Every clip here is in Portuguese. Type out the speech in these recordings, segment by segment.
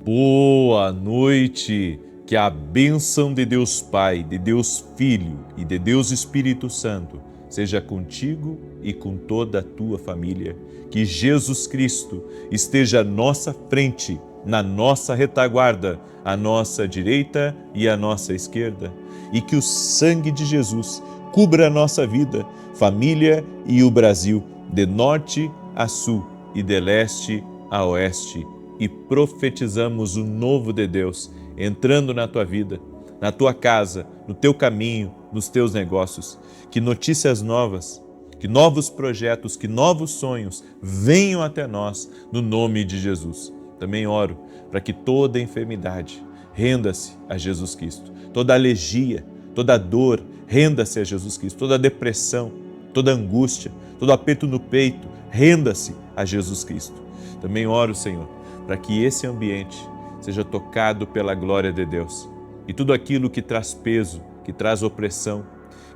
Boa noite, que a bênção de Deus Pai, de Deus Filho e de Deus Espírito Santo seja contigo e com toda a tua família. Que Jesus Cristo esteja à nossa frente, na nossa retaguarda, à nossa direita e à nossa esquerda. E que o sangue de Jesus cubra a nossa vida, família e o Brasil, de norte a sul e de leste a oeste. E profetizamos o novo de Deus entrando na tua vida, na tua casa, no teu caminho, nos teus negócios. Que notícias novas, que novos projetos, que novos sonhos venham até nós, no nome de Jesus. Também oro para que toda enfermidade renda-se a Jesus Cristo, toda alergia, toda dor renda-se a Jesus Cristo, toda depressão, toda angústia, todo aperto no peito renda-se a Jesus Cristo. Também oro, Senhor, para que esse ambiente seja tocado pela glória de Deus. E tudo aquilo que traz peso, que traz opressão,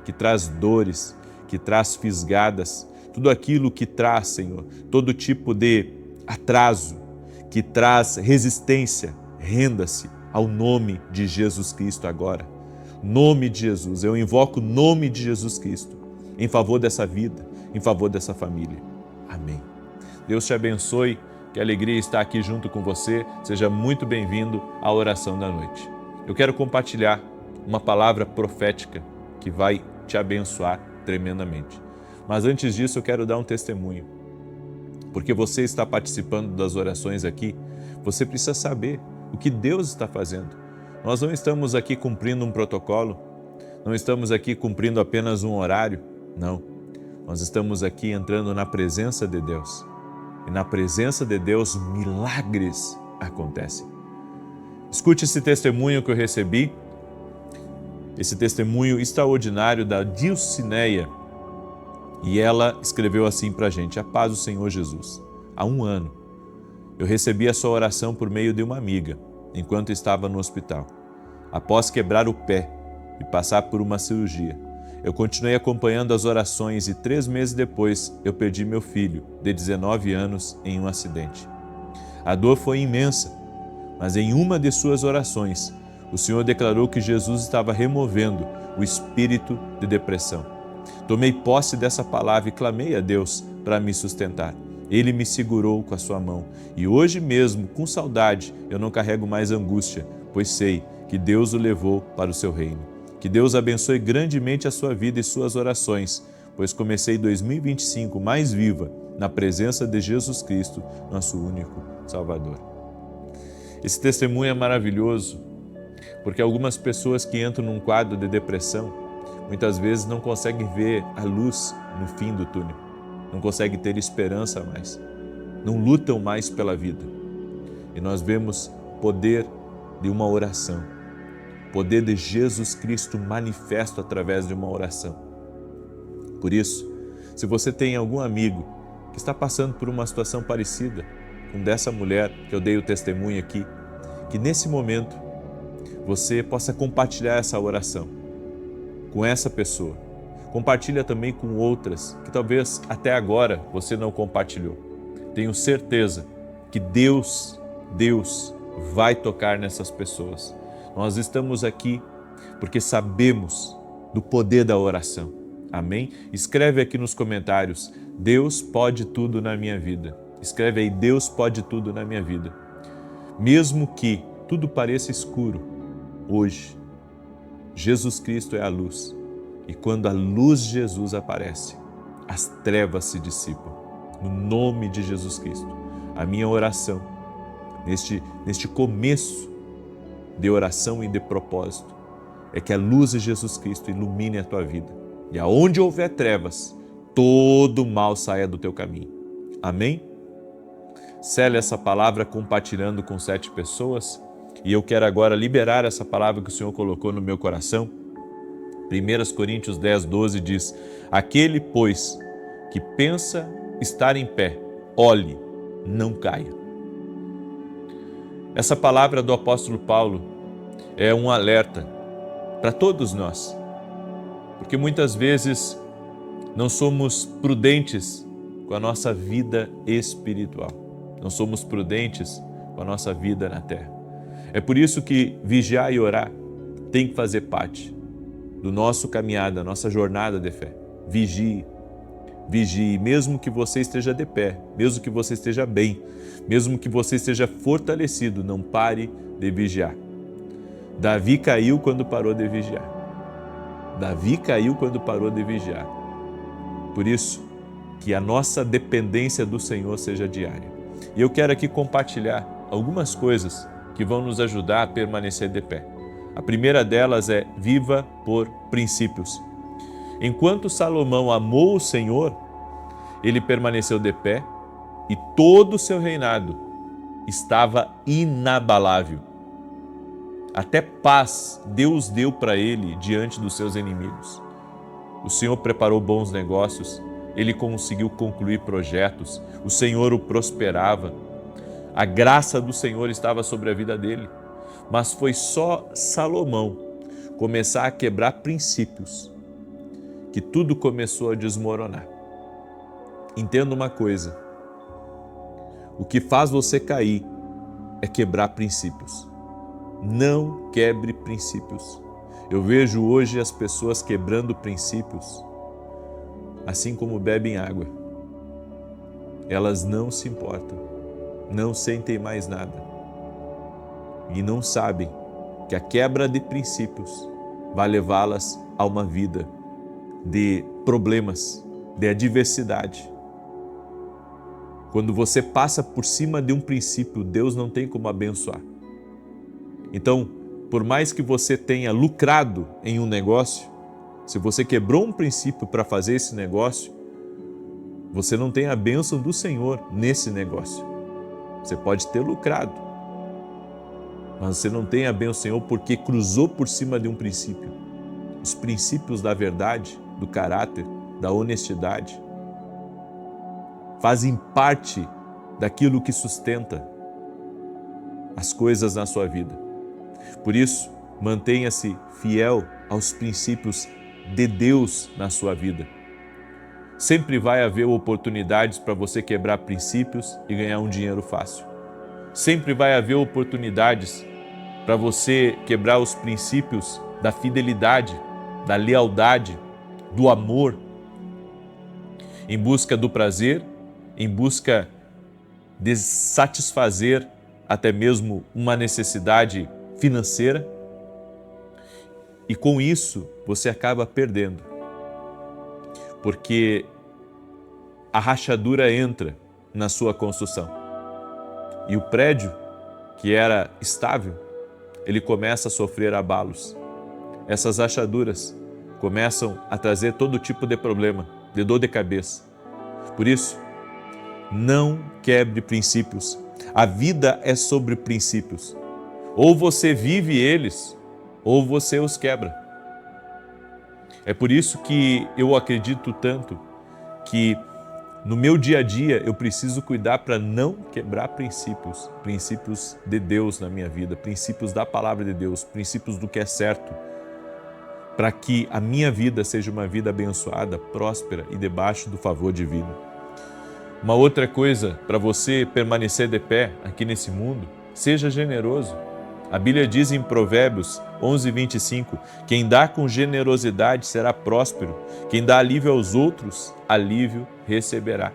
que traz dores, que traz fisgadas, tudo aquilo que traz, Senhor, todo tipo de atraso, que traz resistência, renda-se ao nome de Jesus Cristo agora. Nome de Jesus, eu invoco o nome de Jesus Cristo em favor dessa vida, em favor dessa família. Amém. Deus te abençoe. Que alegria estar aqui junto com você. Seja muito bem-vindo à oração da noite. Eu quero compartilhar uma palavra profética que vai te abençoar tremendamente. Mas antes disso, eu quero dar um testemunho. Porque você está participando das orações aqui, você precisa saber o que Deus está fazendo. Nós não estamos aqui cumprindo um protocolo, não estamos aqui cumprindo apenas um horário, não. Nós estamos aqui entrando na presença de Deus. E na presença de Deus, milagres acontecem. Escute esse testemunho que eu recebi, esse testemunho extraordinário da Dilcineia. E ela escreveu assim para a gente: a paz do Senhor Jesus. Há 1 ano, eu recebi a sua oração por meio de uma amiga, enquanto estava no hospital. Após quebrar o pé e passar por uma cirurgia, eu continuei acompanhando as orações e 3 meses depois eu perdi meu filho, de 19 anos, em um acidente. A dor foi imensa, mas em uma de suas orações, o Senhor declarou que Jesus estava removendo o espírito de depressão. Tomei posse dessa palavra e clamei a Deus para me sustentar. Ele me segurou com a sua mão e hoje mesmo, com saudade, eu não carrego mais angústia, pois sei que Deus o levou para o seu reino. Que Deus abençoe grandemente a sua vida e suas orações, pois comecei 2025 mais viva na presença de Jesus Cristo, nosso único Salvador. Esse testemunho é maravilhoso, porque algumas pessoas que entram num quadro de depressão, muitas vezes não conseguem ver a luz no fim do túnel, não conseguem ter esperança mais, não lutam mais pela vida. E nós vemos o poder de uma oração. Poder de Jesus Cristo manifesto através de uma oração. Por isso, se você tem algum amigo que está passando por uma situação parecida com dessa mulher que eu dei o testemunho aqui, que nesse momento você possa compartilhar essa oração com essa pessoa. Compartilha também com outras que talvez até agora você não compartilhou. Tenho certeza que Deus vai tocar nessas pessoas. Nós estamos aqui porque sabemos do poder da oração. Amém? Escreve aqui nos comentários: Deus pode tudo na minha vida. Escreve aí: Deus pode tudo na minha vida. Mesmo que tudo pareça escuro, hoje, Jesus Cristo é a luz. E quando a luz de Jesus aparece, as trevas se dissipam. No nome de Jesus Cristo, a minha oração, neste começo de oração e de propósito, é que a luz de Jesus Cristo ilumine a tua vida. E aonde houver trevas, todo mal saia do teu caminho. Amém? Cele essa palavra compartilhando com 7 pessoas. E eu quero agora liberar essa palavra que o Senhor colocou no meu coração. 1 Coríntios 10, 12 diz: aquele, pois, que pensa estar em pé, olhe, não caia. Essa palavra do apóstolo Paulo é um alerta para todos nós, porque muitas vezes não somos prudentes com a nossa vida espiritual, não somos prudentes com a nossa vida na terra. É por isso que vigiar e orar tem que fazer parte do nosso caminhar, da nossa jornada de fé. Vigie, vigie, mesmo que você esteja de pé, mesmo que você esteja bem, mesmo que você esteja fortalecido, não pare de vigiar. Davi caiu quando parou de vigiar. Davi caiu quando parou de vigiar. Por isso, que a nossa dependência do Senhor seja diária. E eu quero aqui compartilhar algumas coisas que vão nos ajudar a permanecer de pé. A primeira delas é: viva por princípios. Enquanto Salomão amou o Senhor, ele permaneceu de pé e todo o seu reinado estava inabalável. Até paz Deus deu para ele diante dos seus inimigos. O Senhor preparou bons negócios, ele conseguiu concluir projetos, o Senhor o prosperava, a graça do Senhor estava sobre a vida dele. Mas foi só Salomão começar a quebrar princípios que tudo começou a desmoronar. Entenda uma coisa: o que faz você cair é quebrar princípios. Não quebre princípios. Eu vejo hoje as pessoas quebrando princípios, assim como bebem água. Elas não se importam, não sentem mais nada e não sabem que a quebra de princípios vai levá-las a uma vida de problemas, de adversidade. Quando você passa por cima de um princípio, Deus não tem como abençoar. Então, por mais que você tenha lucrado em um negócio, se você quebrou um princípio para fazer esse negócio, você não tem a bênção do Senhor nesse negócio. Você pode ter lucrado, mas você não tem a bênção do Senhor porque cruzou por cima de um princípio. Os princípios da verdade, do caráter, da honestidade, fazem parte daquilo que sustenta as coisas na sua vida. Por isso, mantenha-se fiel aos princípios de Deus na sua vida. Sempre vai haver oportunidades para você quebrar princípios e ganhar um dinheiro fácil. Sempre vai haver oportunidades para você quebrar os princípios da fidelidade, da lealdade, do amor, em busca do prazer, em busca de satisfazer até mesmo uma necessidade financeira, e com isso você acaba perdendo, porque a rachadura entra na sua construção e o prédio que era estável, ele começa a sofrer abalos. Essas rachaduras começam a trazer todo tipo de problema, de dor de cabeça. Por isso, não quebre princípios. A vida é sobre princípios. Ou você vive eles, ou você os quebra. É por isso que eu acredito tanto que no meu dia a dia eu preciso cuidar para não quebrar princípios, princípios de Deus na minha vida, princípios da palavra de Deus, princípios do que é certo, para que a minha vida seja uma vida abençoada, próspera e debaixo do favor divino. Uma outra coisa para você permanecer de pé aqui nesse mundo, seja generoso. A Bíblia diz em Provérbios 11:25, quem dá com generosidade será próspero, quem dá alívio aos outros, alívio receberá.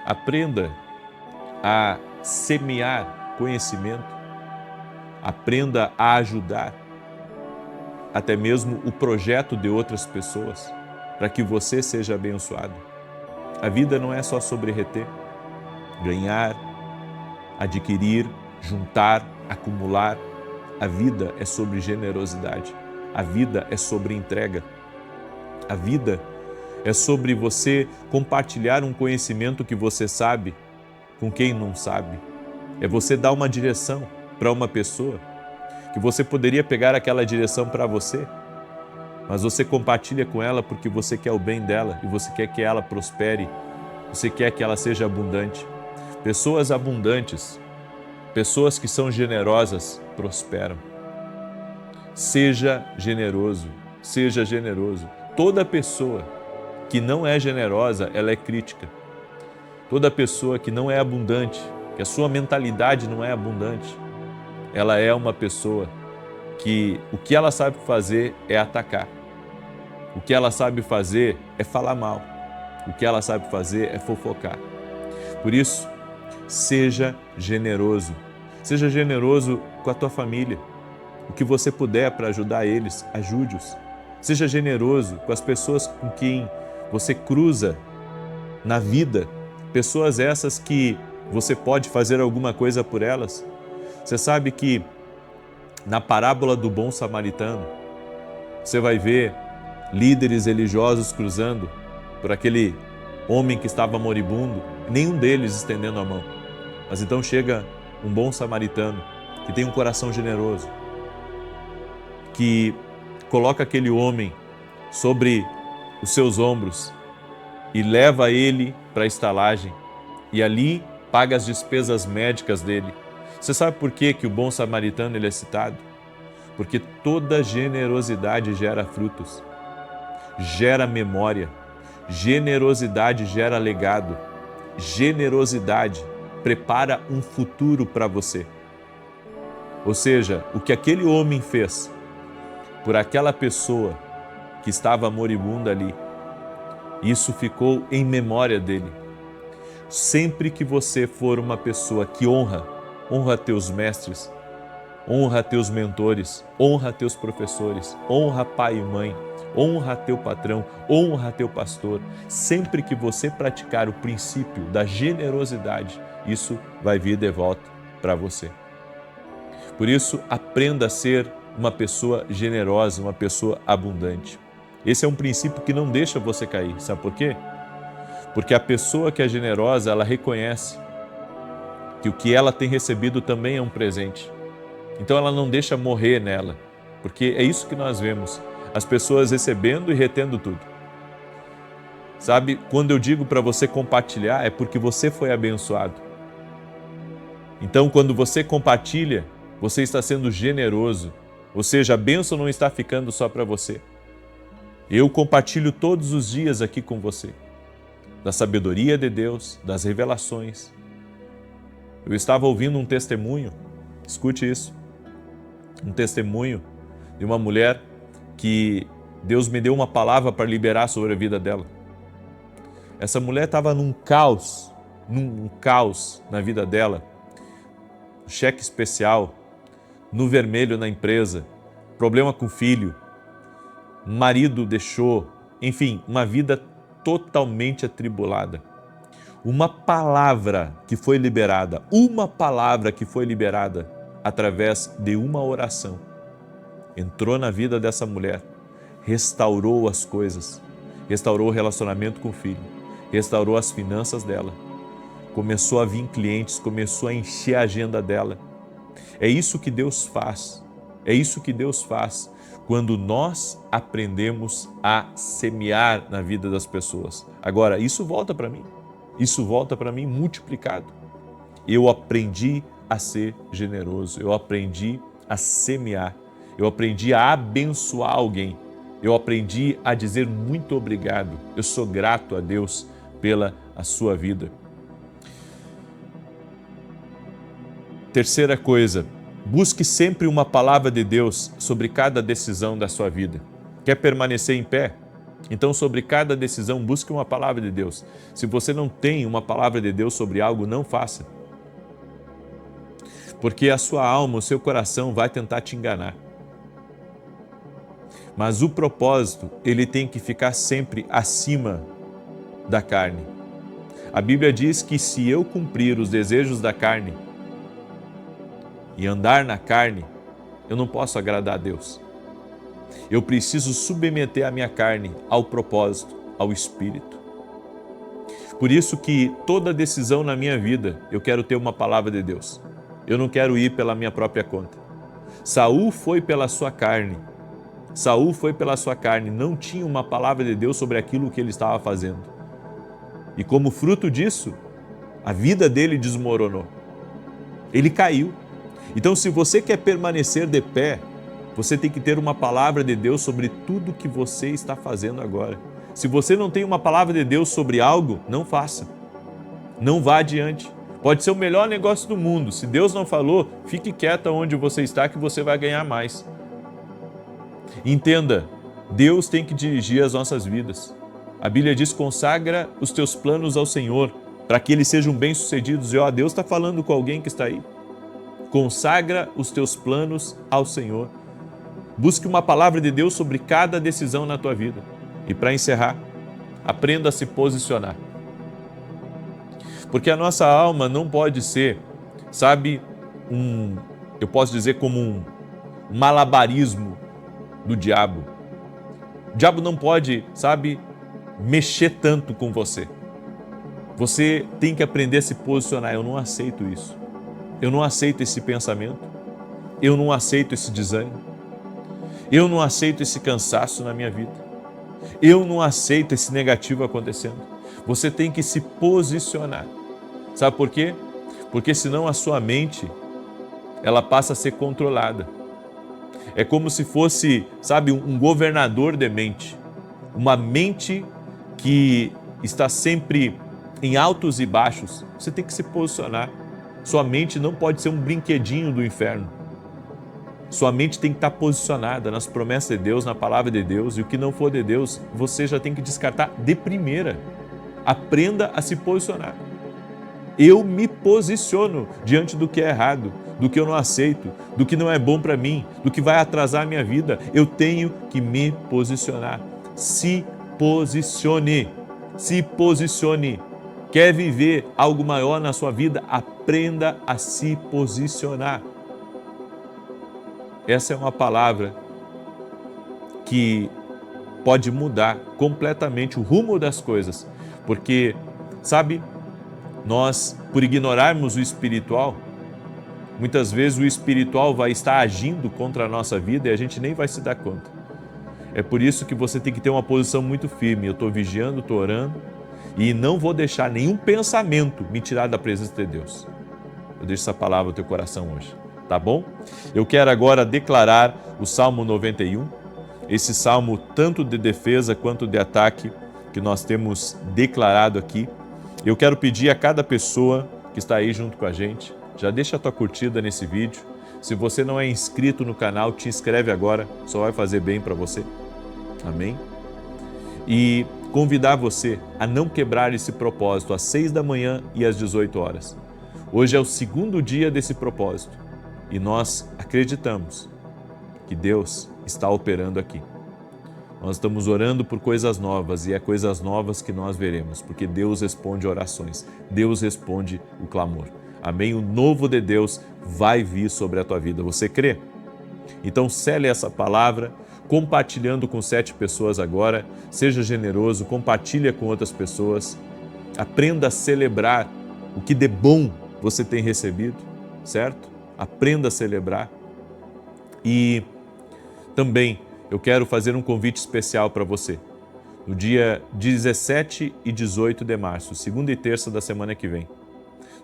Aprenda a semear conhecimento, aprenda a ajudar até mesmo o projeto de outras pessoas, para que você seja abençoado. A vida não é só sobre reter, ganhar, adquirir, juntar, acumular. A vida é sobre generosidade. A vida é sobre entrega. A vida é sobre você compartilhar um conhecimento que você sabe com quem não sabe. É você dar uma direção para uma pessoa que você poderia pegar aquela direção para você, mas você compartilha com ela porque você quer o bem dela e você quer que ela prospere, você quer que ela seja abundante. Pessoas abundantes, pessoas que são generosas, prosperam. Seja generoso, seja generoso. Toda pessoa que não é generosa, ela é crítica. Toda pessoa que não é abundante, que a sua mentalidade não é abundante, ela é uma pessoa que o que ela sabe fazer é atacar. O que ela sabe fazer é falar mal. O que ela sabe fazer é fofocar. Por isso, seja generoso. Seja generoso com a tua família. O que você puder para ajudar eles, ajude-os. Seja generoso com as pessoas com quem você cruza na vida. Pessoas essas que você pode fazer alguma coisa por elas. Você sabe que na parábola do bom samaritano, você vai ver líderes religiosos cruzando por aquele homem que estava moribundo, nenhum deles estendendo a mão. Mas então chega um bom samaritano que tem um coração generoso, que coloca aquele homem sobre os seus ombros e leva ele para a estalagem e ali paga as despesas médicas dele. Você sabe por que o bom samaritano ele é citado? Porque toda generosidade gera frutos, gera memória, generosidade gera legado, generosidade prepara um futuro para você. Ou seja, o que aquele homem fez por aquela pessoa que estava moribunda ali, isso ficou em memória dele. Sempre que você for uma pessoa que honra teus mestres, honra teus mentores, honra teus professores, honra pai e mãe, honra teu patrão, honra teu pastor. Sempre que você praticar o princípio da generosidade, isso vai vir de volta para você. Por isso, aprenda a ser uma pessoa generosa, uma pessoa abundante. Esse é um princípio que não deixa você cair. Sabe por quê? Porque a pessoa que é generosa, ela reconhece que o que ela tem recebido também é um presente. Então ela não deixa morrer nela, porque é isso que nós vemos, as pessoas recebendo e retendo tudo. Sabe, quando eu digo para você compartilhar, é porque você foi abençoado. Então quando você compartilha, você está sendo generoso, ou seja, a bênção não está ficando só para você. Eu compartilho todos os dias aqui com você, da sabedoria de Deus, das revelações. Eu estava ouvindo um testemunho, escute isso, um testemunho de uma mulher que Deus me deu uma palavra para liberar sobre a vida dela. Essa mulher estava num caos na vida dela, cheque especial, no vermelho na empresa, problema com o filho, marido deixou, enfim, uma vida totalmente atribulada. Uma palavra que foi liberada através de uma oração, entrou na vida dessa mulher, restaurou as coisas, restaurou o relacionamento com o filho, restaurou as finanças dela, começou a vir clientes, começou a encher a agenda dela. É isso que Deus faz, quando nós aprendemos a semear na vida das pessoas. Agora, isso volta para mim multiplicado. Eu aprendi a ser generoso, eu aprendi a semear, eu aprendi a abençoar alguém, eu aprendi a dizer muito obrigado, eu sou grato a Deus pela sua vida. Terceira coisa, busque sempre uma palavra de Deus sobre cada decisão da sua vida. Quer permanecer em pé? Então, sobre cada decisão, busque uma palavra de Deus. Se você não tem uma palavra de Deus sobre algo, não faça. Porque a sua alma, o seu coração vai tentar te enganar. Mas o propósito, ele tem que ficar sempre acima da carne. A Bíblia diz que se eu cumprir os desejos da carne e andar na carne, eu não posso agradar a Deus. Eu preciso submeter a minha carne ao propósito, ao Espírito. Por isso que toda decisão na minha vida, eu quero ter uma palavra de Deus. Eu não quero ir pela minha própria conta. Saul foi pela sua carne, não tinha uma palavra de Deus sobre aquilo que ele estava fazendo. E como fruto disso, a vida dele desmoronou. Ele caiu. Então, se você quer permanecer de pé, você tem que ter uma palavra de Deus sobre tudo que você está fazendo agora. Se você não tem uma palavra de Deus sobre algo, não faça. Não vá adiante, Pode ser o melhor negócio do mundo. Se Deus não falou, fique quieta onde você está que você vai ganhar mais. Entenda, Deus tem que dirigir as nossas vidas. A Bíblia diz, consagra os teus planos ao Senhor, para que eles sejam bem-sucedidos. E Deus está falando com alguém que está aí. Consagra os teus planos ao Senhor. Busque uma palavra de Deus sobre cada decisão na tua vida. E para encerrar, aprenda a se posicionar. Porque a nossa alma não pode ser, eu posso dizer como um malabarismo do diabo. O diabo não pode, mexer tanto com você. Você tem que aprender a se posicionar. Eu não aceito isso. Eu não aceito esse pensamento. Eu não aceito esse desânimo. Eu não aceito esse cansaço na minha vida. Eu não aceito esse negativo acontecendo. Você tem que se posicionar. Sabe por quê? Porque senão a sua mente, ela passa a ser controlada. É como se fosse, um governador de mente. Uma mente que está sempre em altos e baixos. Você tem que se posicionar. Sua mente não pode ser um brinquedinho do inferno. Sua mente tem que estar posicionada nas promessas de Deus, na palavra de Deus, e o que não for de Deus, você já tem que descartar de primeira. Aprenda a se posicionar. Eu me posiciono diante do que é errado, do que eu não aceito, do que não é bom para mim, do que vai atrasar a minha vida. Eu tenho que me posicionar. Se posicione. Se posicione. Quer viver algo maior na sua vida? Aprenda a se posicionar. Essa é uma palavra que pode mudar completamente o rumo das coisas. Porque, nós, por ignorarmos o espiritual, muitas vezes o espiritual vai estar agindo contra a nossa vida e a gente nem vai se dar conta. É por isso que você tem que ter uma posição muito firme. Eu estou vigiando, estou orando e não vou deixar nenhum pensamento me tirar da presença de Deus. Eu deixo essa palavra no teu coração hoje, tá bom? Eu quero agora declarar o Salmo 91, esse salmo tanto de defesa quanto de ataque que nós temos declarado aqui. Eu quero pedir a cada pessoa que está aí junto com a gente, já deixa a tua curtida nesse vídeo. Se você não é inscrito no canal, te inscreve agora, só vai fazer bem para você. Amém? E convidar você a não quebrar esse propósito às 6 da manhã e às 18 horas. Hoje é o segundo dia desse propósito e nós acreditamos que Deus está operando aqui. Nós estamos orando por coisas novas e é coisas novas que nós veremos, porque Deus responde orações, Deus responde o clamor. Amém? O novo de Deus vai vir sobre a tua vida. Você crê? Então cele essa palavra, compartilhando com 7 pessoas agora. Seja generoso, compartilha com outras pessoas. Aprenda a celebrar o que de bom você tem recebido, certo? Aprenda a celebrar. E também eu quero fazer um convite especial para você. No dia 17 e 18 de março, segunda e terça da semana que vem,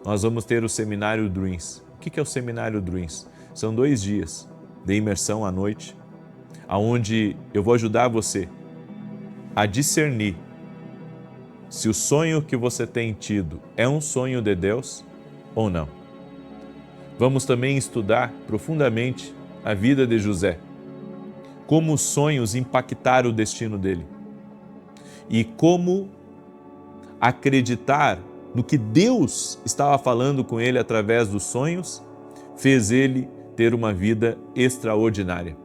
nós vamos ter o Seminário Dreams. O que é o Seminário Dreams? São 2 dias de imersão à noite, onde eu vou ajudar você a discernir se o sonho que você tem tido é um sonho de Deus ou não. Vamos também estudar profundamente a vida de José, como os sonhos impactaram o destino dele e como acreditar no que Deus estava falando com ele através dos sonhos fez ele ter uma vida extraordinária.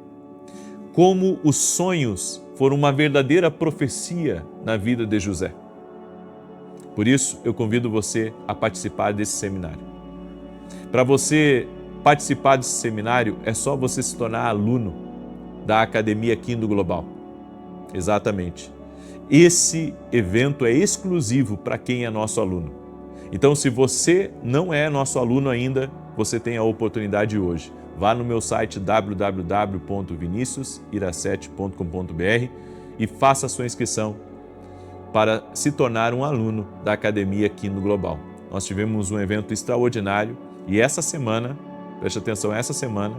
Como os sonhos foram uma verdadeira profecia na vida de José. Por isso, eu convido você a participar desse seminário. Para você participar desse seminário, é só você se tornar aluno da Academia Kindle Global. Exatamente. Esse evento é exclusivo para quem é nosso aluno. Então, se você não é nosso aluno ainda, você tem a oportunidade hoje. Vá no meu site www.viniciusiracete.com.br e faça a sua inscrição para se tornar um aluno da Academia Kindle Global. Nós tivemos um evento extraordinário e essa semana, preste atenção, essa semana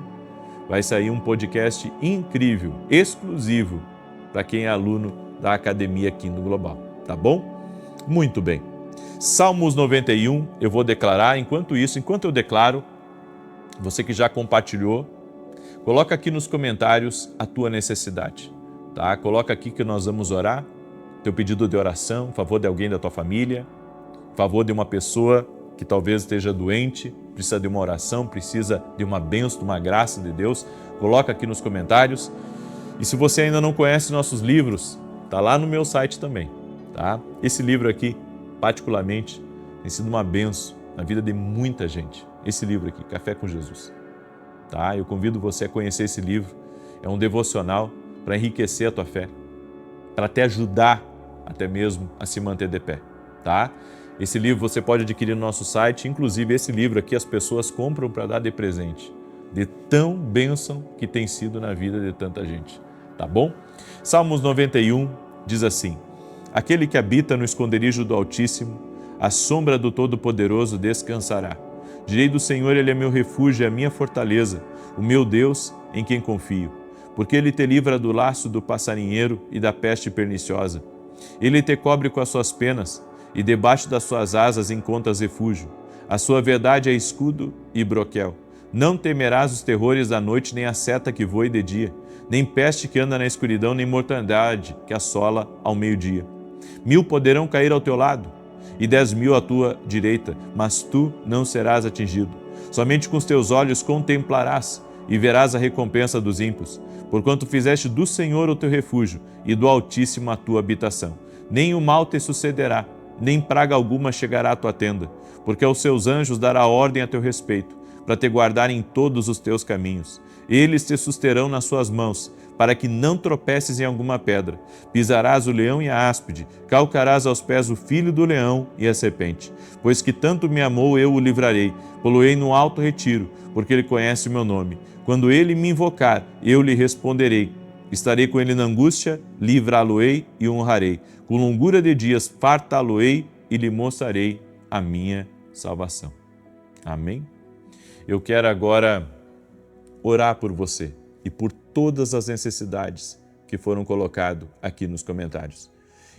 vai sair um podcast incrível, exclusivo para quem é aluno da Academia Kindle Global, tá bom? Muito bem. Salmos 91, eu vou declarar. Enquanto isso, enquanto eu declaro, você que já compartilhou, coloca aqui nos comentários a tua necessidade, tá? Coloca aqui que nós vamos orar, teu pedido de oração, em favor de alguém da tua família, em favor de uma pessoa que talvez esteja doente, precisa de uma oração, precisa de uma bênção, de uma graça de Deus. Coloca aqui nos comentários. E se você ainda não conhece nossos livros, tá lá no meu site também, tá? Esse livro aqui, particularmente, tem sido uma bênção na vida de muita gente. Esse livro aqui, Café com Jesus. Tá? Eu convido você a conhecer esse livro. É um devocional para enriquecer a tua fé, para te ajudar até mesmo a se manter de pé. Tá? Esse livro você pode adquirir no nosso site. Inclusive, esse livro aqui as pessoas compram para dar de presente, de tão bênção que tem sido na vida de tanta gente. Tá bom? Salmos 91 diz assim: aquele que habita no esconderijo do Altíssimo, à sombra do Todo-Poderoso descansará. Direi do Senhor, Ele é meu refúgio e a minha fortaleza, o meu Deus em quem confio. Porque Ele te livra do laço do passarinheiro e da peste perniciosa. Ele te cobre com as suas penas e debaixo das suas asas encontras refúgio. A sua verdade é escudo e broquel. Não temerás os terrores da noite, nem a seta que voe de dia, nem peste que anda na escuridão, nem mortandade que assola ao meio-dia. 1000 poderão cair ao teu lado e 10.000 à tua direita, mas tu não serás atingido. Somente com os teus olhos contemplarás e verás a recompensa dos ímpios, porquanto fizeste do Senhor o teu refúgio e do Altíssimo a tua habitação. Nem o mal te sucederá, nem praga alguma chegará à tua tenda, porque aos seus anjos dará ordem a teu respeito, para te guardar em todos os teus caminhos. Eles te susterão nas suas mãos, para que não tropeces em alguma pedra. Pisarás o leão e a áspide, calcarás aos pés o filho do leão e a serpente. Pois que tanto me amou, eu o livrarei, poloei no alto retiro, porque ele conhece o meu nome. Quando ele me invocar, eu lhe responderei. Estarei com ele na angústia, livrá-lo-ei e honrarei. Com longura de dias fartá-lo-ei e lhe mostrarei a minha salvação. Amém? Eu quero agora orar por você e por todas as necessidades que foram colocadas aqui nos comentários.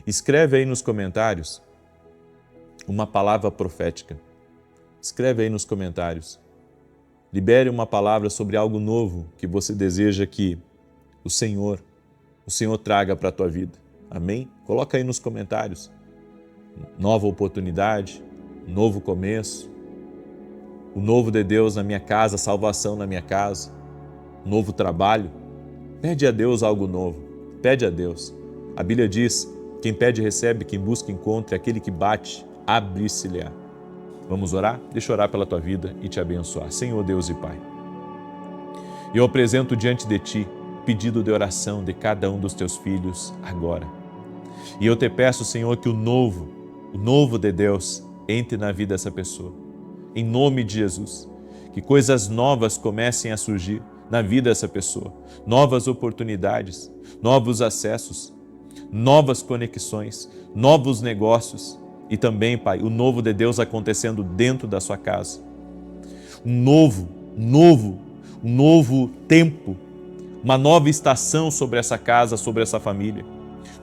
Escreve aí nos comentários uma palavra profética. Escreve aí nos comentários. Libere uma palavra sobre algo novo que você deseja que o Senhor traga para a tua vida. Amém? Coloca aí nos comentários. Nova oportunidade, novo começo, o novo de Deus na minha casa, salvação na minha casa, novo trabalho. Pede a Deus algo novo. Pede a Deus. A Bíblia diz, quem pede recebe, quem busca encontra, aquele que bate, abre-se-lhe-á. Vamos orar? Deixa eu orar pela tua vida e te abençoar. Senhor Deus e Pai, eu apresento diante de Ti o pedido de oração de cada um dos Teus filhos agora. E eu te peço, Senhor, que o novo de Deus entre na vida dessa pessoa. Em nome de Jesus, que coisas novas comecem a surgir na vida dessa pessoa. Novas oportunidades, novos acessos, novas conexões, novos negócios e também, Pai, o novo de Deus acontecendo dentro da sua casa. Um novo tempo, uma nova estação sobre essa casa, sobre essa família.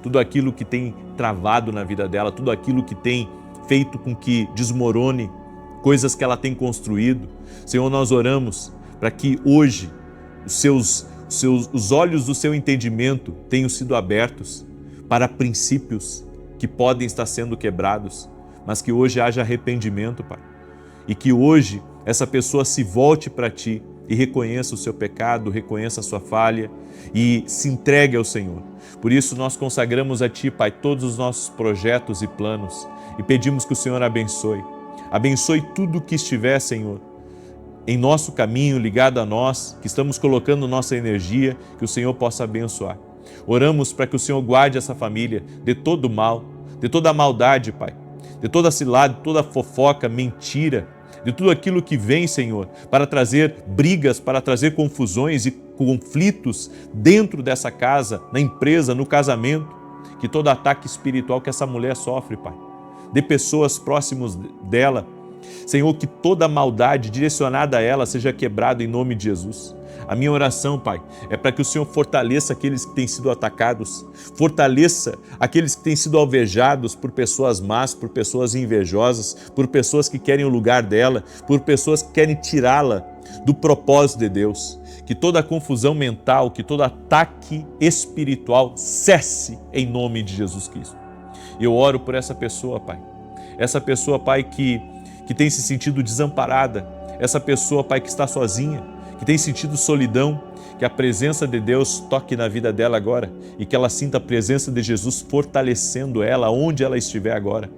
Tudo aquilo que tem travado na vida dela, tudo aquilo que tem feito com que desmorone coisas que ela tem construído. Senhor, nós oramos para que hoje os olhos do seu entendimento tenham sido abertos para princípios que podem estar sendo quebrados, mas que hoje haja arrependimento, Pai. E que hoje essa pessoa se volte para Ti e reconheça o seu pecado, reconheça a sua falha e se entregue ao Senhor. Por isso nós consagramos a Ti, Pai, todos os nossos projetos e planos e pedimos que o Senhor abençoe. Abençoe tudo que estiver, Senhor, em nosso caminho, ligado a nós, que estamos colocando nossa energia, que o Senhor possa abençoar. Oramos para que o Senhor guarde essa família de todo mal, de toda a maldade, Pai, de toda cilada, de toda fofoca, mentira, de tudo aquilo que vem, Senhor, para trazer brigas, para trazer confusões e conflitos dentro dessa casa, na empresa, no casamento, que todo ataque espiritual que essa mulher sofre, Pai, de pessoas próximas dela, Senhor, que toda maldade direcionada a ela seja quebrada em nome de Jesus. A minha oração, Pai, é para que o Senhor fortaleça aqueles que têm sido atacados, fortaleça aqueles que têm sido alvejados por pessoas más, por pessoas invejosas, por pessoas que querem o lugar dela, por pessoas que querem tirá-la do propósito de Deus. Que toda confusão mental, que todo ataque espiritual cesse em nome de Jesus Cristo. Eu oro por essa pessoa, Pai. Essa pessoa, Pai, que tem se sentido desamparada. Essa pessoa, Pai, que está sozinha, que tem sentido solidão. Que a presença de Deus toque na vida dela agora e que ela sinta a presença de Jesus fortalecendo ela onde ela estiver agora.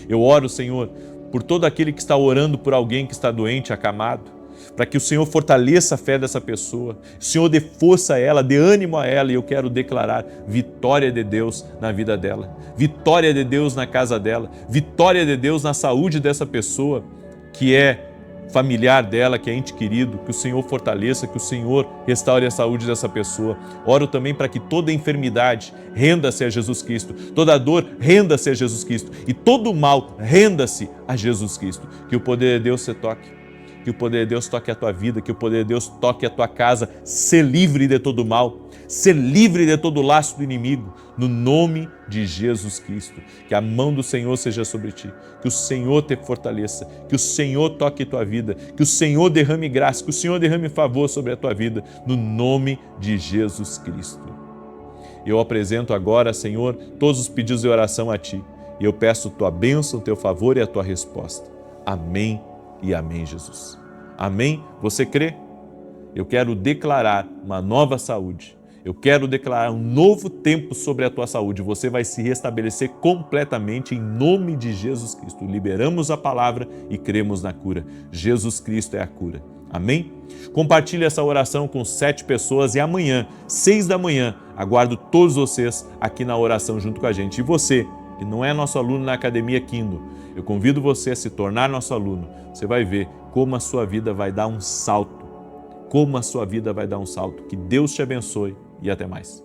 Eu oro, Senhor, por todo aquele que está orando por alguém que está doente, acamado, para que o Senhor fortaleça a fé dessa pessoa, o Senhor dê força a ela, dê ânimo a ela, e eu quero declarar vitória de Deus na vida dela, vitória de Deus na casa dela, vitória de Deus na saúde dessa pessoa que é familiar dela, que é ente querido, que o Senhor fortaleça, que o Senhor restaure a saúde dessa pessoa. Oro também para que toda enfermidade renda-se a Jesus Cristo, toda dor renda-se a Jesus Cristo e todo mal renda-se a Jesus Cristo. Que o poder de Deus se toque. Que o poder de Deus toque a tua vida, que o poder de Deus toque a tua casa, ser livre de todo mal, ser livre de todo laço do inimigo, no nome de Jesus Cristo. Que a mão do Senhor seja sobre ti, que o Senhor te fortaleça, que o Senhor toque a tua vida, que o Senhor derrame graça, que o Senhor derrame favor sobre a tua vida, no nome de Jesus Cristo. Eu apresento agora, Senhor, todos os pedidos de oração a ti, e eu peço tua bênção, teu favor e a tua resposta. Amém. E amém, Jesus. Amém? Você crê? Eu quero declarar uma nova saúde. Eu quero declarar um novo tempo sobre a tua saúde. Você vai se restabelecer completamente em nome de Jesus Cristo. Liberamos a palavra e cremos na cura. Jesus Cristo é a cura. Amém? Compartilhe essa oração com 7 pessoas e amanhã, 6 da manhã, aguardo todos vocês aqui na oração junto com a gente. E você, que não é nosso aluno na Academia Kindle, eu convido você a se tornar nosso aluno. Você vai ver como a sua vida vai dar um salto. Como a sua vida vai dar um salto. Que Deus te abençoe e até mais.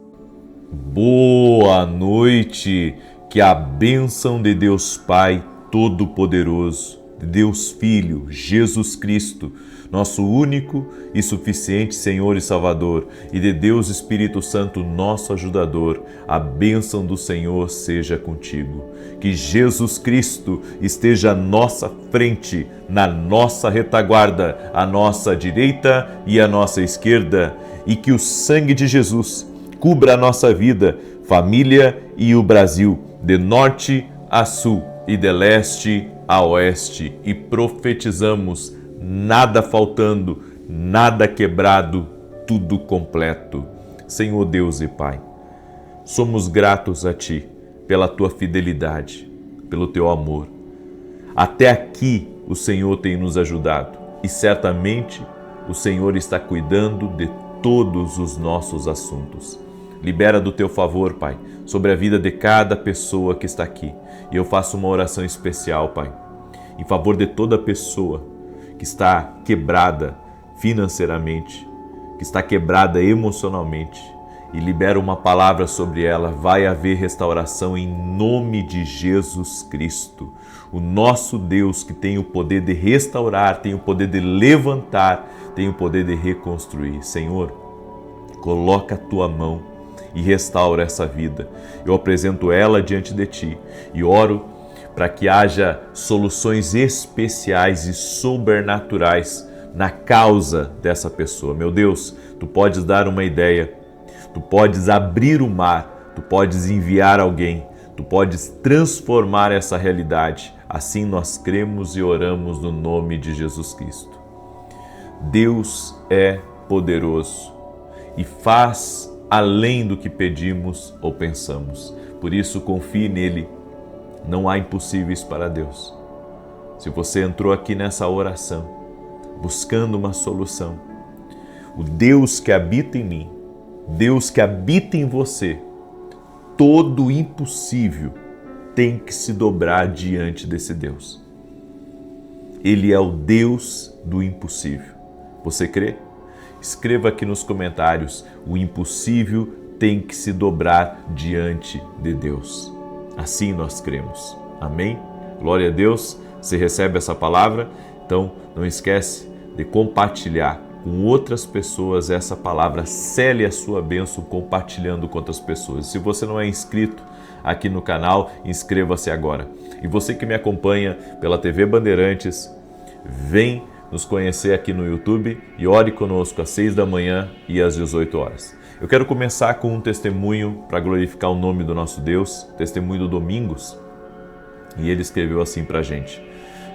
Boa noite. Que a bênção de Deus Pai Todo-Poderoso, de Deus Filho, Jesus Cristo, nosso único e suficiente Senhor e Salvador, e de Deus Espírito Santo, nosso ajudador, a bênção do Senhor seja contigo. Que Jesus Cristo esteja à nossa frente, na nossa retaguarda, à nossa direita e à nossa esquerda, e que o sangue de Jesus cubra a nossa vida, família e o Brasil, de norte a sul e de leste a oeste, e profetizamos: nada faltando, nada quebrado, tudo completo. Senhor Deus e Pai, somos gratos a Ti pela Tua fidelidade, pelo Teu amor. Até aqui o Senhor tem nos ajudado e certamente o Senhor está cuidando de todos os nossos assuntos. Libera do Teu favor, Pai, sobre a vida de cada pessoa que está aqui. E eu faço uma oração especial, Pai, em favor de toda pessoa que está quebrada financeiramente, que está quebrada emocionalmente, e libera uma palavra sobre ela. Vai haver restauração em nome de Jesus Cristo. O nosso Deus, que tem o poder de restaurar, tem o poder de levantar, tem o poder de reconstruir. Senhor, coloca a Tua mão e restaura essa vida. Eu apresento ela diante de Ti e oro para que haja soluções especiais e sobrenaturais na causa dessa pessoa. Meu Deus, Tu podes dar uma ideia, Tu podes abrir o mar, Tu podes enviar alguém, Tu podes transformar essa realidade. Assim nós cremos e oramos no nome de Jesus Cristo. Deus é poderoso e faz além do que pedimos ou pensamos. Por isso, confie nele. Não há impossíveis para Deus. Se você entrou aqui nessa oração, buscando uma solução, o Deus que habita em mim, Deus que habita em você, todo impossível tem que se dobrar diante desse Deus. Ele é o Deus do impossível. Você crê? Escreva aqui nos comentários: o impossível tem que se dobrar diante de Deus. Assim nós cremos. Amém? Glória a Deus. Você recebe essa palavra? Então não esquece de compartilhar com outras pessoas essa palavra. Cele a sua bênção compartilhando com outras pessoas. Se você não é inscrito aqui no canal, inscreva-se agora. E você que me acompanha pela TV Bandeirantes, vem nos conhecer aqui no YouTube e ore conosco às 6 da manhã e às 18 horas. Eu quero começar com um testemunho para glorificar o nome do nosso Deus, testemunho do Domingos, e ele escreveu assim para a gente: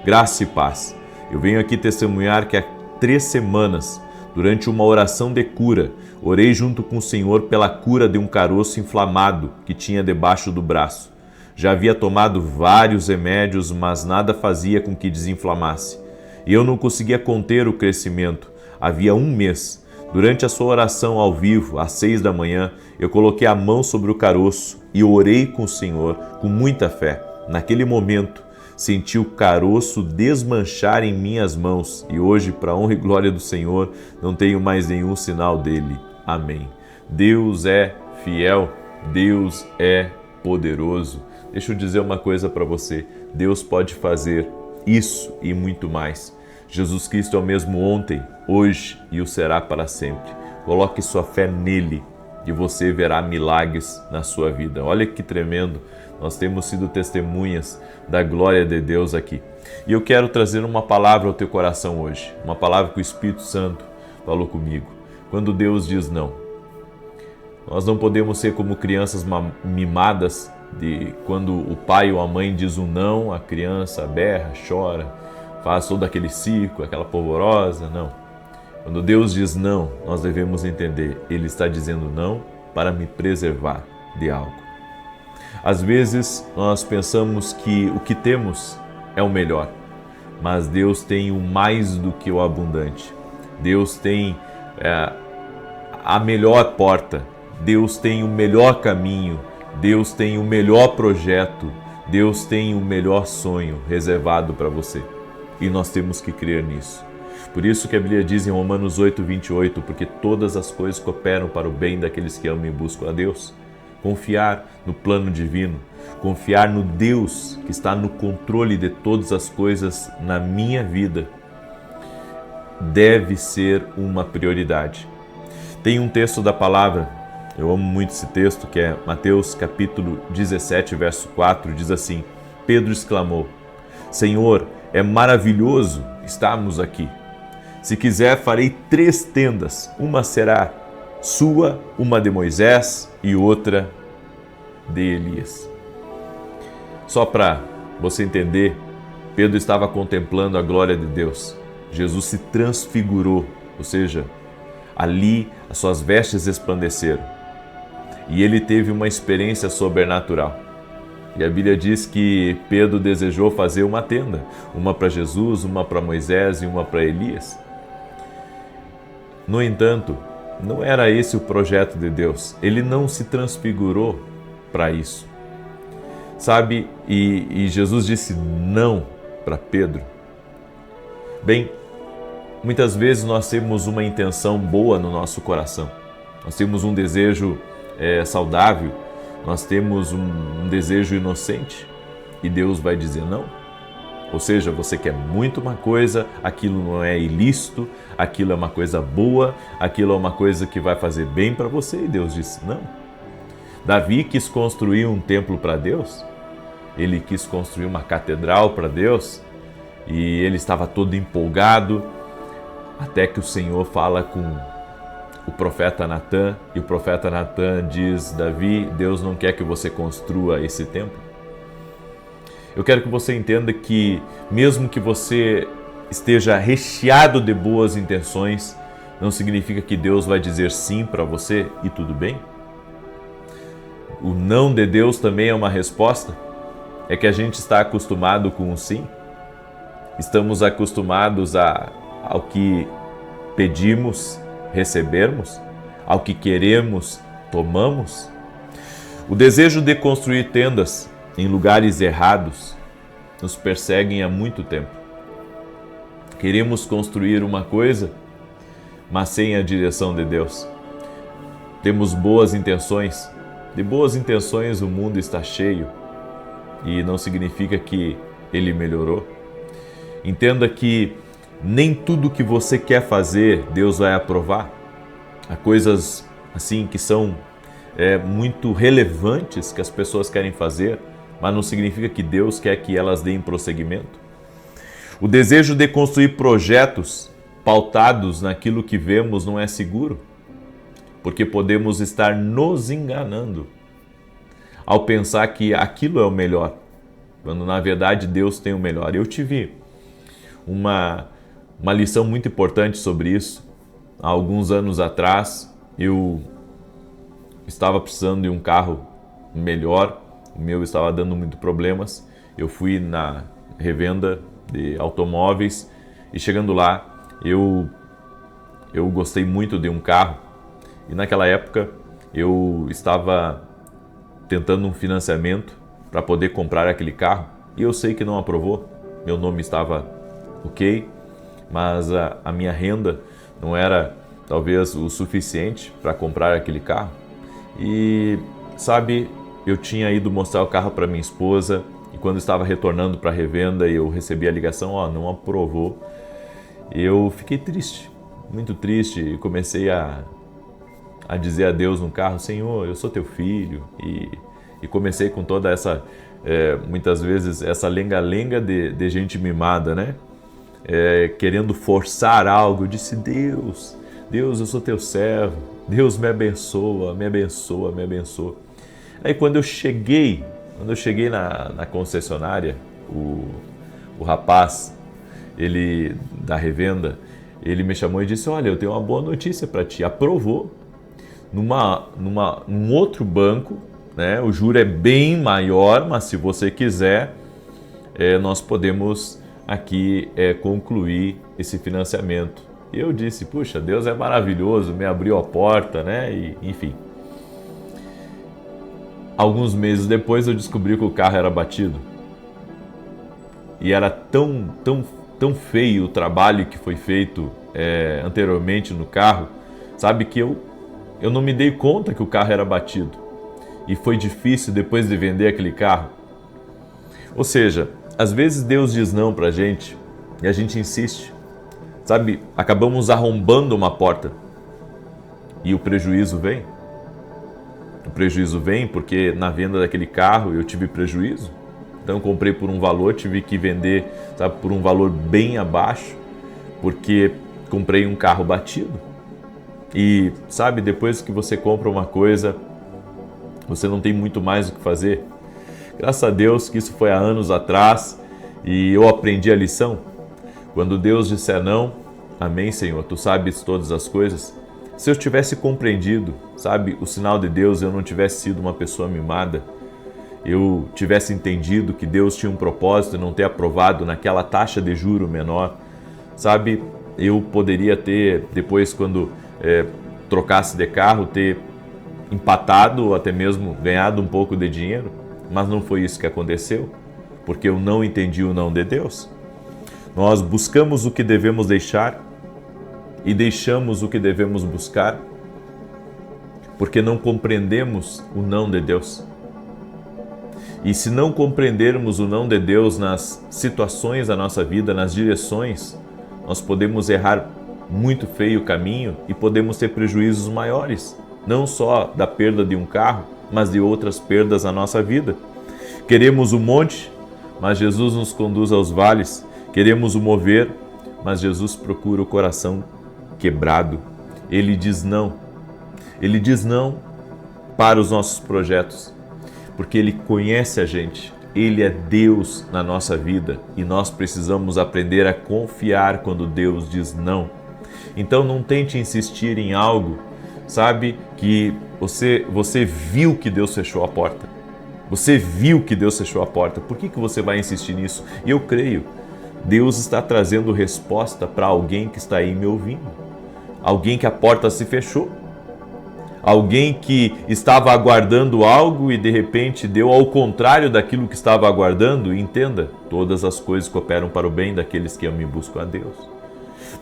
graça e paz. Eu venho aqui testemunhar que há 3 semanas, durante uma oração de cura, orei junto com o Senhor pela cura de um caroço inflamado que tinha debaixo do braço. Já havia tomado vários remédios, mas nada fazia com que desinflamasse. E eu não conseguia conter o crescimento. Havia 1 mês. Durante a sua oração ao vivo, às 6 da manhã, eu coloquei a mão sobre o caroço e orei com o Senhor com muita fé. Naquele momento, senti o caroço desmanchar em minhas mãos e hoje, para a honra e glória do Senhor, não tenho mais nenhum sinal dele. Amém. Deus é fiel, Deus é poderoso. Deixa eu dizer uma coisa para você, Deus pode fazer isso e muito mais. Jesus Cristo é o mesmo ontem, hoje e o será para sempre. Coloque sua fé nele e você verá milagres na sua vida. Olha que tremendo, nós temos sido testemunhas da glória de Deus aqui. E eu quero trazer uma palavra ao teu coração hoje, uma palavra que o Espírito Santo falou comigo. Quando Deus diz não, nós não podemos ser como crianças mimadas, de quando o pai ou a mãe diz um não, a criança berra, chora, faz todo aquele circo, aquela polvorosa. Não. Quando Deus diz não, nós devemos entender, Ele está dizendo não para me preservar de algo. Às vezes nós pensamos que o que temos é o melhor, mas Deus tem o mais do que o abundante. Deus tem a melhor porta, Deus tem o melhor caminho, Deus tem o melhor projeto, Deus tem o melhor sonho reservado para você. E nós temos que crer nisso. Por isso que a Bíblia diz em Romanos 8:28, porque todas as coisas cooperam para o bem daqueles que amam e buscam a Deus. Confiar no plano divino, confiar no Deus que está no controle de todas as coisas na minha vida, deve ser uma prioridade. Tem um texto da palavra, eu amo muito esse texto, que é Mateus capítulo 17, verso 4, diz assim: Pedro exclamou: Senhor, é maravilhoso estarmos aqui. Se quiser, farei 3 tendas. Uma será sua, uma de Moisés e outra de Elias. Só para você entender, Pedro estava contemplando a glória de Deus. Jesus se transfigurou, ou seja, ali as suas vestes resplandeceram. E ele teve uma experiência sobrenatural. E a Bíblia diz que Pedro desejou fazer uma tenda, uma para Jesus, uma para Moisés e uma para Elias. No entanto, não era esse o projeto de Deus. Ele não se transfigurou para isso. Sabe, e Jesus disse não para Pedro. Bem, muitas vezes nós temos uma intenção boa no nosso coração. Nós temos um desejo saudável, nós temos um desejo inocente e Deus vai dizer não. Ou seja, você quer muito uma coisa, aquilo não é ilícito, aquilo é uma coisa boa, aquilo é uma coisa que vai fazer bem para você e Deus disse não. Davi quis construir um templo para Deus, ele quis construir uma catedral para Deus e ele estava todo empolgado, até que o Senhor fala com o profeta Natã, e o profeta Natã diz: Davi, Deus não quer que você construa esse templo. Eu quero que você entenda que mesmo que você esteja recheado de boas intenções, não significa que Deus vai dizer sim para você e tudo bem. O não de Deus também é uma resposta. É que a gente está acostumado com o sim. Estamos acostumados ao que pedimos, recebermos, ao que queremos, tomamos. O desejo de construir tendas em lugares errados nos perseguem há muito tempo. Queremos construir uma coisa, mas sem a direção de Deus. Temos boas intenções. De boas intenções o mundo está cheio e não significa que ele melhorou. Entenda que nem tudo que você quer fazer, Deus vai aprovar. Há coisas assim que são muito relevantes que as pessoas querem fazer, mas não significa que Deus quer que elas deem prosseguimento. O desejo de construir projetos pautados naquilo que vemos não é seguro, porque podemos estar nos enganando ao pensar que aquilo é o melhor, quando na verdade Deus tem o melhor. Eu tive uma lição muito importante sobre isso. Há alguns anos atrás, eu estava precisando de um carro melhor, o meu estava dando muito problemas. Eu fui na revenda de automóveis e chegando lá, eu gostei muito de um carro e naquela época eu estava tentando um financiamento para poder comprar aquele carro e eu sei que não aprovou, meu nome estava ok, mas a minha renda não era talvez o suficiente para comprar aquele carro. E sabe, eu tinha ido mostrar o carro para minha esposa e quando estava retornando para a revenda eu recebi a ligação, não aprovou. Eu fiquei triste, muito triste, e comecei a dizer a Deus no carro: Senhor, eu sou teu filho. E comecei com toda essa, muitas vezes, essa lenga-lenga de gente mimada, né? Querendo forçar algo. Eu disse: Deus, eu sou teu servo, Deus me abençoa, me abençoa, me abençoa. Aí quando eu cheguei na concessionária, o rapaz, ele da revenda, ele me chamou e disse: olha, eu tenho uma boa notícia para ti, aprovou num outro banco, né? O juro é bem maior, mas se você quiser, nós podemos aqui concluir esse financiamento. E eu disse: puxa, Deus é maravilhoso, me abriu a porta, né? E, enfim. Alguns meses depois eu descobri que o carro era batido. E era tão feio o trabalho que foi feito anteriormente no carro, sabe, que eu não me dei conta que o carro era batido. E foi difícil depois de vender aquele carro. Ou seja, às vezes Deus diz não pra gente e a gente insiste. Sabe, acabamos arrombando uma porta e o prejuízo vem. O prejuízo vem porque na venda daquele carro eu tive prejuízo. Então eu comprei por um valor, tive que vender, sabe, por um valor bem abaixo, porque comprei um carro batido. E sabe, depois que você compra uma coisa, você não tem muito mais o que fazer. Graças a Deus que isso foi há anos atrás e eu aprendi a lição. Quando Deus disser não, amém, Senhor, tu sabes todas as coisas. Se eu tivesse compreendido, sabe, o sinal de Deus, eu não tivesse sido uma pessoa mimada, eu tivesse entendido que Deus tinha um propósito e não ter aprovado naquela taxa de juro menor, sabe, eu poderia ter, depois quando trocasse de carro, ter empatado ou até mesmo ganhado um pouco de dinheiro, mas não foi isso que aconteceu, porque eu não entendi o não de Deus. Nós buscamos o que devemos deixar e deixamos o que devemos buscar, porque não compreendemos o não de Deus. E se não compreendermos o não de Deus nas situações da nossa vida, nas direções, nós podemos errar muito feio o caminho e podemos ter prejuízos maiores, não só da perda de um carro, mas de outras perdas na nossa vida. Queremos o monte, mas Jesus nos conduz aos vales. Queremos o mover, mas Jesus procura o coração quebrado. Ele diz não. Ele diz não para os nossos projetos, porque Ele conhece a gente. Ele é Deus na nossa vida e nós precisamos aprender a confiar quando Deus diz não. Então não tente insistir em algo, sabe, que você viu que Deus fechou a porta. Você viu que Deus fechou a porta. Por que você vai insistir nisso? E eu creio, Deus está trazendo resposta para alguém que está aí me ouvindo. Alguém que a porta se fechou. Alguém que estava aguardando algo e de repente deu ao contrário daquilo que estava aguardando. Entenda, todas as coisas cooperam para o bem daqueles que amam e buscam a Deus.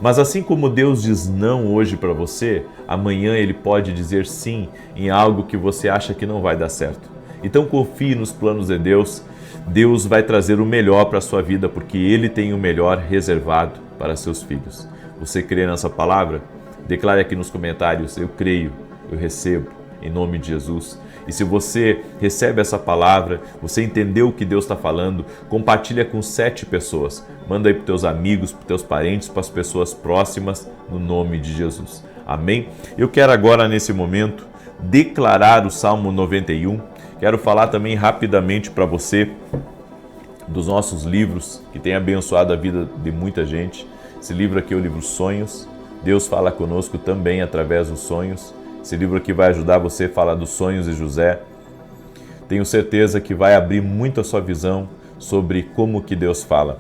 Mas assim como Deus diz não hoje para você, amanhã Ele pode dizer sim em algo que você acha que não vai dar certo. Então confie nos planos de Deus. Deus vai trazer o melhor para a sua vida, porque Ele tem o melhor reservado para seus filhos. Você crê nessa palavra? Declare aqui nos comentários: eu creio, eu recebo, em nome de Jesus. E se você recebe essa palavra, você entendeu o que Deus está falando, compartilha com 7 pessoas. Manda aí para os teus amigos, para os teus parentes, para as pessoas próximas, no nome de Jesus. Amém? Eu quero agora, nesse momento, declarar o Salmo 91. Quero falar também rapidamente para você dos nossos livros, que tem abençoado a vida de muita gente. Esse livro aqui é o livro Sonhos. Deus fala conosco também através dos sonhos. Esse livro aqui vai ajudar você a falar dos sonhos de José. Tenho certeza que vai abrir muito a sua visão sobre como que Deus fala.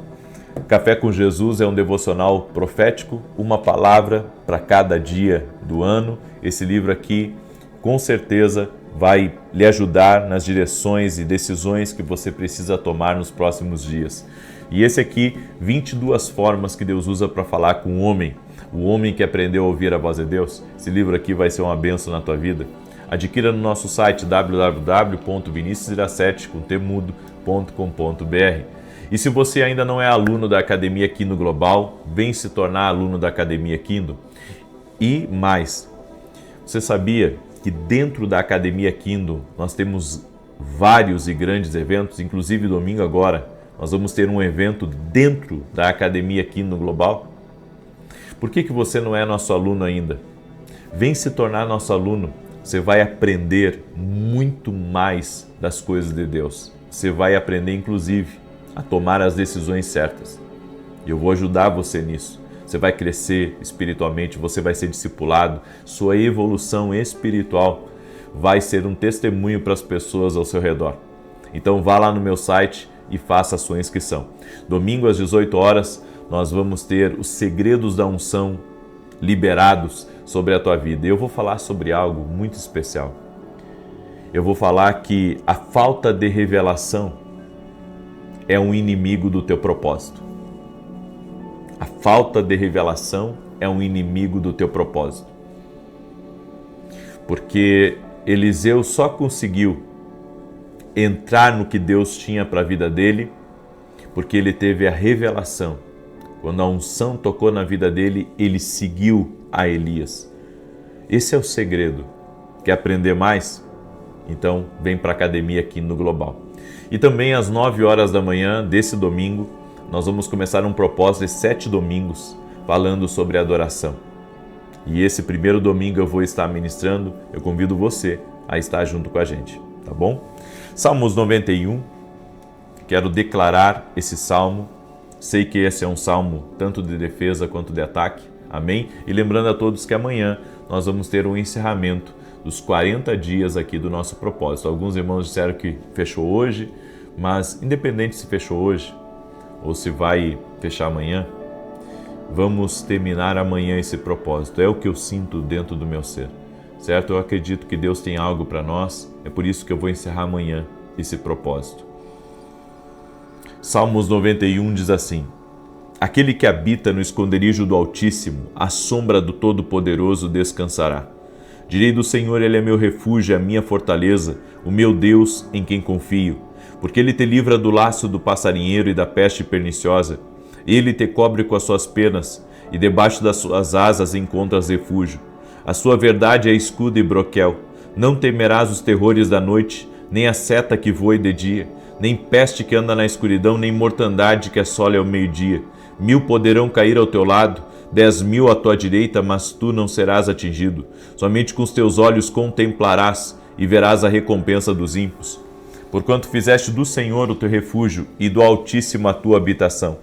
Café com Jesus é um devocional profético, uma palavra para cada dia do ano. Esse livro aqui, com certeza, vai lhe ajudar nas direções e decisões que você precisa tomar nos próximos dias. E esse aqui, 22 formas que Deus usa para falar com o homem que aprendeu a ouvir a voz de Deus. Esse livro aqui vai ser uma bênção na tua vida. Adquira no nosso site www.viniciusiracete.com.br. E se você ainda não é aluno da Academia Kindle Global, vem se tornar aluno da Academia Kindle. E mais, você sabia que dentro da Academia Kindle nós temos vários e grandes eventos, inclusive domingo agora, nós vamos ter um evento dentro da Academia Kindle Global? Por que você não é nosso aluno ainda? Vem se tornar nosso aluno. Você vai aprender muito mais das coisas de Deus. Você vai aprender, inclusive, a tomar as decisões certas. E eu vou ajudar você nisso. Você vai crescer espiritualmente, você vai ser discipulado. Sua evolução espiritual vai ser um testemunho para as pessoas ao seu redor. Então vá lá no meu site e faça a sua inscrição. Domingo às 18 horas, nós vamos ter os segredos da unção liberados sobre a tua vida. E eu vou falar sobre algo muito especial. Eu vou falar que a falta de revelação é um inimigo do teu propósito. A falta de revelação é um inimigo do teu propósito. Porque Eliseu só conseguiu entrar no que Deus tinha para a vida dele porque ele teve a revelação. Quando a unção tocou na vida dele, ele seguiu a Elias. Esse é o segredo. Quer aprender mais? Então vem para a Academia aqui no Global. E também às 9 horas da manhã desse domingo, nós vamos começar um propósito de 7 domingos falando sobre adoração. E esse primeiro domingo eu vou estar ministrando, eu convido você a estar junto com a gente, tá bom? Salmos 91, quero declarar esse salmo. Sei que esse é um salmo tanto de defesa quanto de ataque, amém? E lembrando a todos que amanhã nós vamos ter um encerramento dos 40 dias aqui do nosso propósito. Alguns irmãos disseram que fechou hoje, mas independente se fechou hoje ou se vai fechar amanhã, vamos terminar amanhã esse propósito. É o que eu sinto dentro do meu ser, certo? Eu acredito que Deus tem algo para nós, é por isso que eu vou encerrar amanhã esse propósito. Salmos 91 diz assim: aquele que habita no esconderijo do Altíssimo, à sombra do Todo-Poderoso descansará. Direi do Senhor, Ele é meu refúgio, a minha fortaleza, o meu Deus em quem confio. Porque Ele te livra do laço do passarinheiro e da peste perniciosa. Ele te cobre com as suas penas, e debaixo das suas asas encontras refúgio. A sua verdade é escudo e broquel. Não temerás os terrores da noite, nem a seta que voe de dia, nem peste que anda na escuridão, nem mortandade que assole ao meio-dia. 1000 poderão cair ao teu lado, 10.000 à tua direita, mas tu não serás atingido. Somente com os teus olhos contemplarás e verás a recompensa dos ímpios. Porquanto fizeste do Senhor o teu refúgio e do Altíssimo a tua habitação.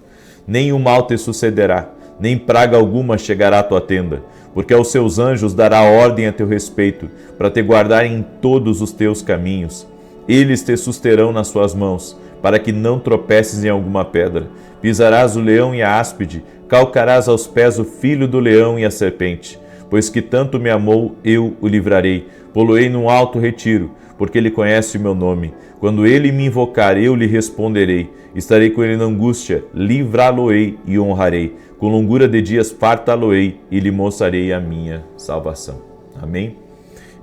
Nem o mal te sucederá, nem praga alguma chegará à tua tenda, porque aos seus anjos dará ordem a teu respeito, para te guardar em todos os teus caminhos. Eles te susterão nas suas mãos, para que não tropeces em alguma pedra. Pisarás o leão e a áspide, calcarás aos pés o filho do leão e a serpente. Pois que tanto me amou, eu o livrarei. Poloei num alto retiro, porque ele conhece o meu nome. Quando ele me invocar, eu lhe responderei. Estarei com ele na angústia, livrá-lo-ei e honrarei. Com longura de dias fartá-lo-ei e lhe mostrarei a minha salvação. Amém?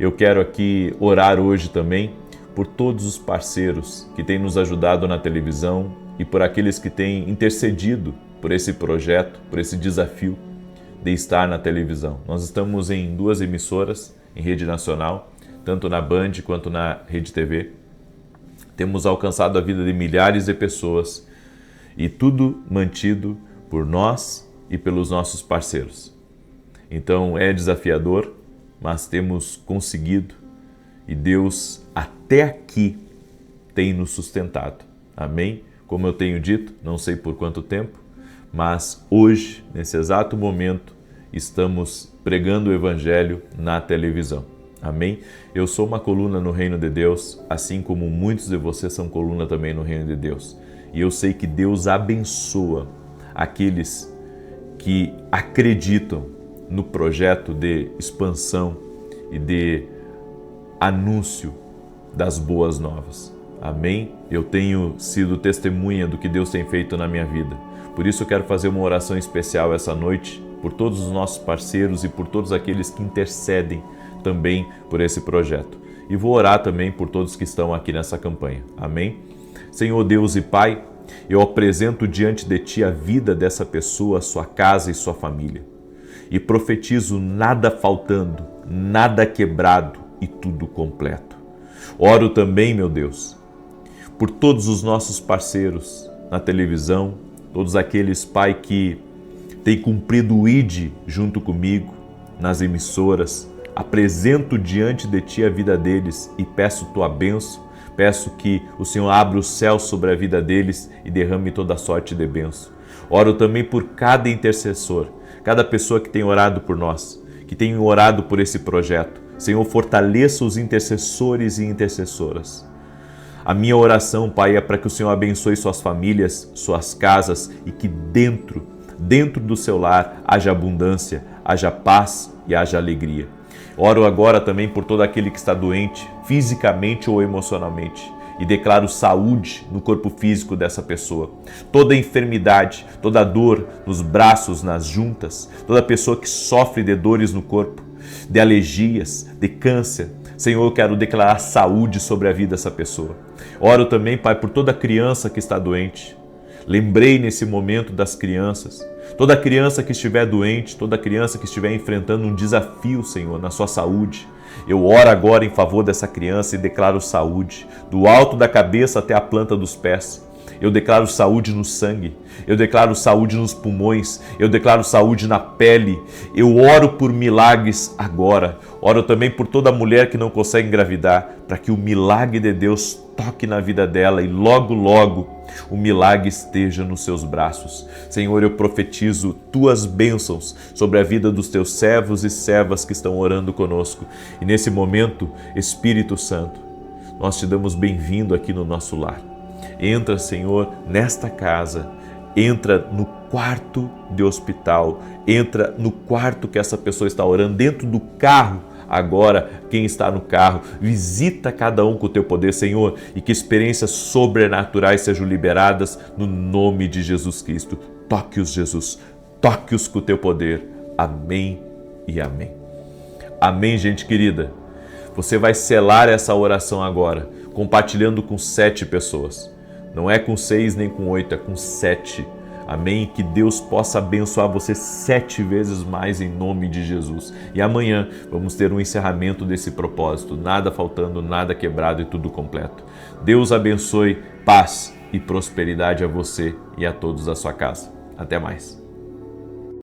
Eu quero aqui orar hoje também por todos os parceiros que têm nos ajudado na televisão e por aqueles que têm intercedido por esse projeto, por esse desafio de estar na televisão. Nós estamos em 2 emissoras em rede nacional, tanto na Band quanto na Rede TV. Temos alcançado a vida de milhares de pessoas e tudo mantido por nós e pelos nossos parceiros. Então é desafiador, mas temos conseguido e Deus até aqui tem nos sustentado. Amém? Como eu tenho dito, não sei por quanto tempo, mas hoje, nesse exato momento, estamos pregando o Evangelho na televisão. Amém? Eu sou uma coluna no Reino de Deus, assim como muitos de vocês são coluna também no Reino de Deus. E eu sei que Deus abençoa aqueles que acreditam no projeto de expansão e de anúncio das boas novas. Amém? Eu tenho sido testemunha do que Deus tem feito na minha vida. Por isso eu quero fazer uma oração especial essa noite por todos os nossos parceiros e por todos aqueles que intercedem também por esse projeto. E vou orar também por todos que estão aqui nessa campanha. Amém? Senhor Deus e Pai, eu apresento diante de Ti a vida dessa pessoa, sua casa e sua família. E profetizo nada faltando, nada quebrado e tudo completo. Oro também, meu Deus, por todos os nossos parceiros na televisão, todos aqueles, Pai, que têm cumprido o ID junto comigo nas emissoras. Apresento diante de Ti a vida deles e peço Tua bênção. Peço que o Senhor abra o céu sobre a vida deles e derrame toda sorte de bênção. Oro também por cada intercessor, cada pessoa que tem orado por nós, que tem orado por esse projeto. Senhor, fortaleça os intercessores e intercessoras. A minha oração, Pai, é para que o Senhor abençoe suas famílias, suas casas e que dentro do seu lar haja abundância, haja paz e haja alegria. Oro agora também por todo aquele que está doente, fisicamente ou emocionalmente, e declaro saúde no corpo físico dessa pessoa. Toda enfermidade, toda dor nos braços, nas juntas, toda pessoa que sofre de dores no corpo, de alergias, de câncer, Senhor, eu quero declarar saúde sobre a vida dessa pessoa. Oro também, Pai, por toda criança que está doente. Lembrei nesse momento das crianças. Toda criança que estiver doente, toda criança que estiver enfrentando um desafio, Senhor, na sua saúde. Eu oro agora em favor dessa criança e declaro saúde, do alto da cabeça até a planta dos pés. Eu declaro saúde no sangue, eu declaro saúde nos pulmões, eu declaro saúde na pele. Eu oro por milagres agora. Oro também por toda mulher que não consegue engravidar, para que o milagre de Deus toque na vida dela e logo, logo o milagre esteja nos seus braços. Senhor, eu profetizo Tuas bênçãos sobre a vida dos Teus servos e servas que estão orando conosco. E nesse momento, Espírito Santo, nós Te damos bem-vindo aqui no nosso lar. Entra, Senhor, nesta casa, entra no quarto de hospital, entra no quarto que essa pessoa está orando, dentro do carro. Agora, quem está no carro, visita cada um com o Teu poder, Senhor, e que experiências sobrenaturais sejam liberadas no nome de Jesus Cristo. Toque-os, Jesus, toque-os com o Teu poder. Amém e amém. Amém, gente querida. Você vai selar essa oração agora, compartilhando com 7 pessoas. Não é com 6 nem com 8, é com 7. Amém? Que Deus possa abençoar você 7 vezes mais em nome de Jesus. E amanhã vamos ter um encerramento desse propósito. Nada faltando, nada quebrado e tudo completo. Deus abençoe, paz e prosperidade a você e a todos da sua casa. Até mais.